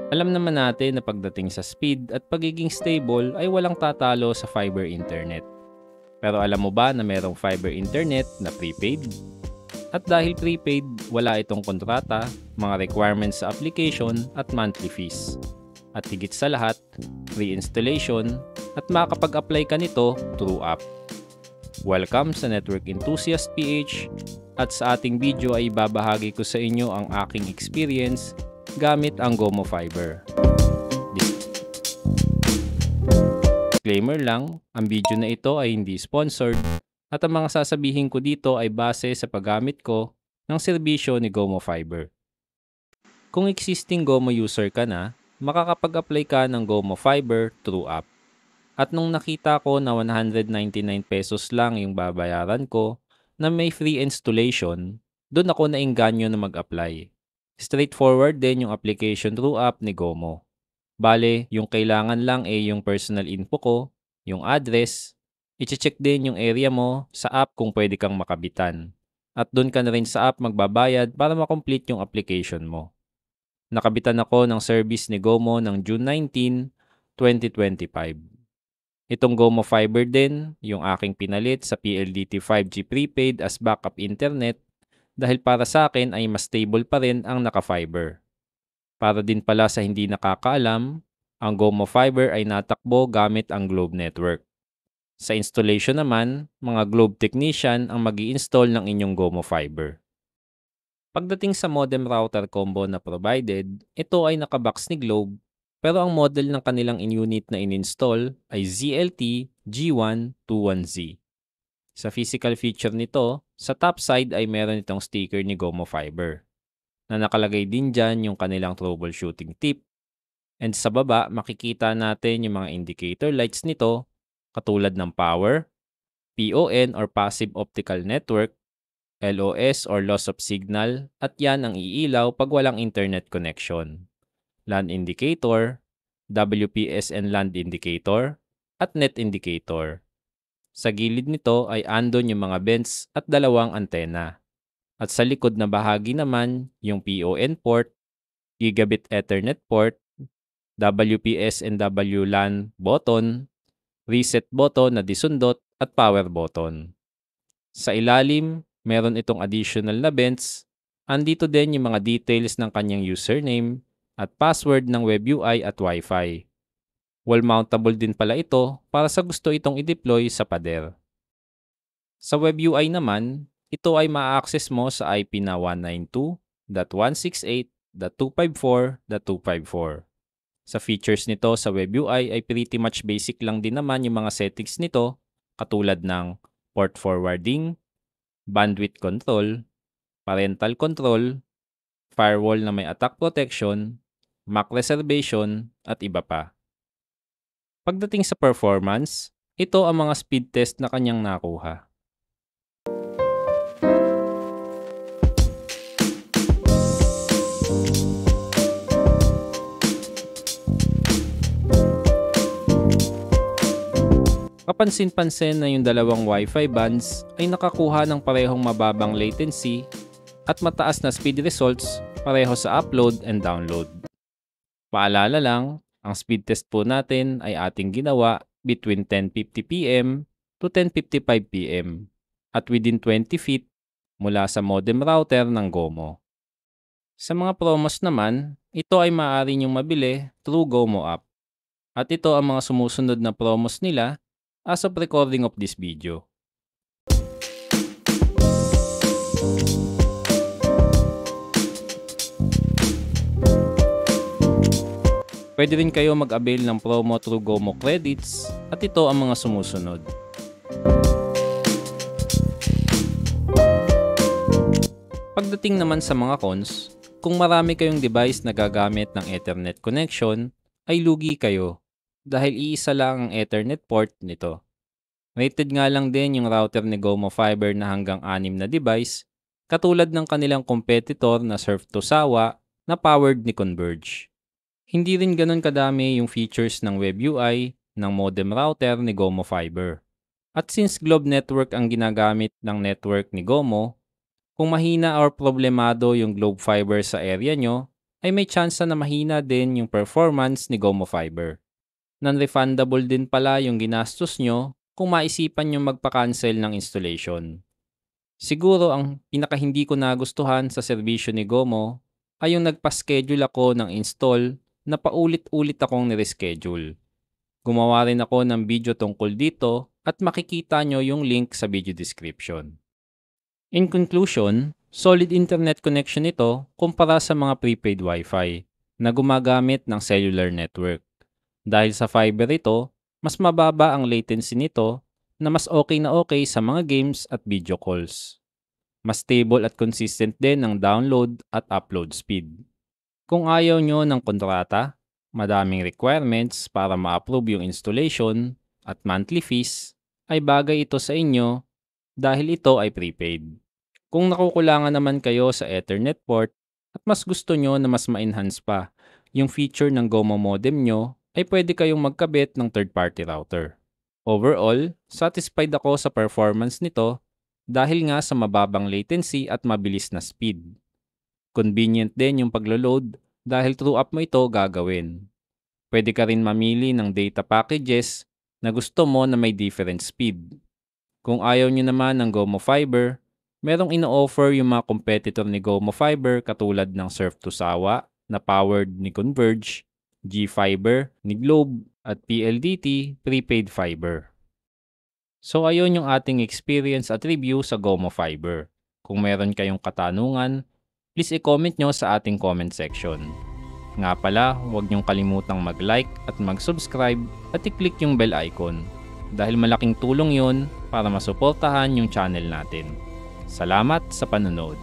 Alam naman natin na pagdating sa speed at pagiging stable ay walang tatalo sa fiber internet. Pero alam mo ba na merong fiber internet na prepaid? At dahil prepaid, wala itong kontrata, mga requirements sa application at monthly fees. At higit sa lahat, free installation at makakapag-apply ka nito through app. Welcome sa Network Enthusiast PH at sa ating video ay babahagi ko sa inyo ang aking experience gamit ang Gomo Fiber. Disclaimer lang, ang video na ito ay hindi sponsored at ang mga sasabihin ko dito ay base sa paggamit ko ng serbisyo ni Gomo Fiber. Kung existing Gomo user ka na, makakapag-apply ka ng Gomo Fiber through app. At nung nakita ko na 199 pesos lang yung babayaran ko na may free installation, doon ako naengganyo na mag-apply. Straightforward din yung application through app ni Gomo. Bale, yung kailangan lang ay yung personal info ko, yung address, i-check din yung area mo sa app kung pwede kang makabitan. At doon ka na rin sa app magbabayad para makomplete yung application mo. Nakabitan ako ng service ni Gomo ng June 19, 2025. Itong Gomo Fiber din, yung aking pinalit sa PLDT 5G prepaid as backup internet dahil para sa akin ay mas stable pa rin ang naka-fiber. Para din pala sa hindi nakakaalam, ang Gomo Fiber ay natakbo gamit ang Globe Network. Sa installation naman, mga Globe technician ang mag-i-install ng inyong Gomo Fiber. Pagdating sa modem router combo na provided, ito ay nakabox ni Globe, pero ang model ng kanilang in-unit na in-install ay ZLT G121Z. Sa physical feature nito, sa top side ay meron itong sticker ni Gomo Fiber na nakalagay din dyan yung kanilang troubleshooting tip. And sa baba, makikita natin yung mga indicator lights nito katulad ng power, PON or Passive Optical Network, LOS or Loss of Signal, at yan ang iilaw pag walang internet connection. LAN indicator, WPSN LAN indicator, at net indicator. Sa gilid nito ay andon yung mga vents at dalawang antena. At sa likod na bahagi naman, yung PON port, Gigabit Ethernet port, WPSNW LAN button, reset button na disundot at power button. Sa ilalim, meron itong additional na vents. Andito din yung mga details ng kanyang username at password ng web UI at Wi-Fi. Wall mountable din pala ito para sa gusto itong i-deploy sa pader. Sa web UI naman, ito ay ma-access mo sa IP na 192.168.254.254. Sa features nito sa web UI ay pretty much basic lang din naman yung mga settings nito katulad ng port forwarding, bandwidth control, parental control, firewall na may attack protection, MAC reservation, at iba pa. Pagdating sa performance, ito ang mga speed test na kanyang nakuha. Kapansin-pansin na yung dalawang Wi-Fi bands ay nakakuha ng parehong mababang latency at mataas na speed results pareho sa upload and download. Paalala lang, ang speed test po natin ay ating ginawa between 10:50 PM to 10:55 PM at within 20 feet mula sa modem router ng Gomo. Sa mga promos naman, ito ay maaari niyong mabili through Gomo app. At ito ang mga sumusunod na promos nila as of recording of this video. Pwede rin kayo mag-avail ng promo through Gomo Credits at ito ang mga sumusunod. Pagdating naman sa mga cons, kung marami kayong device na gagamit ng Ethernet connection, ay lugi kayo dahil iisa lang ang Ethernet port nito. Rated nga lang din yung router ni Gomo Fiber na hanggang 6 na device, katulad ng kanilang competitor na Surf to Sawa na powered ni Converge. Hindi rin ganun kadami yung features ng web UI ng modem router ni Gomo Fiber. At since Globe Network ang ginagamit ng network ni Gomo, Kung mahina or problemado yung Globe Fiber sa area nyo, ay may tsansa na mahina din yung performance ni Gomo Fiber. Non-refundable din pala yung ginastos nyo kung maisipan nyo magpa-cancel ng installation. Siguro ang pinaka hindi ko nagustuhan sa serbisyo ni Gomo ay yung nagpa-schedule ako ng install na paulit-ulit akong nireschedule. Gumawa rin ako ng video tungkol dito at makikita nyo yung link sa video description. In conclusion, solid internet connection ito kumpara sa mga prepaid Wi-Fi na gumagamit ng cellular network. Dahil sa fiber ito, mas mababa ang latency nito na mas okay na okay sa mga games at video calls. Mas stable at consistent din ang download at upload speed. Kung ayaw nyo ng kontrata, madaming requirements para ma-approve yung installation at monthly fees, ay bagay ito sa inyo dahil ito ay prepaid. Kung nakukulangan naman kayo sa Ethernet port at mas gusto nyo na mas ma-enhance pa yung feature ng Gomo modem nyo, ay pwede kayong magkabit ng third-party router. Overall, satisfied ako sa performance nito dahil nga sa mababang latency at mabilis na speed. Convenient din yung paglo-load dahil through app mo ito gagawin. Pwede ka rin mamili ng data packages na gusto mo na may different speed. Kung ayaw nyo naman ng Gomo Fiber, merong ino-offer yung mga competitor ni Gomo Fiber katulad ng Surf2Sawa na powered ni Converge, G-Fiber ni Globe at PLDT prepaid fiber. So ayun yung ating experience at review sa Gomo Fiber. Kung meron kayong katanungan, please i-comment nyo sa ating comment section. Nga pala, huwag nyong kalimutang mag-like at mag-subscribe at i-click yung bell icon dahil malaking tulong yun para masuportahan yung channel natin. Salamat sa panonood.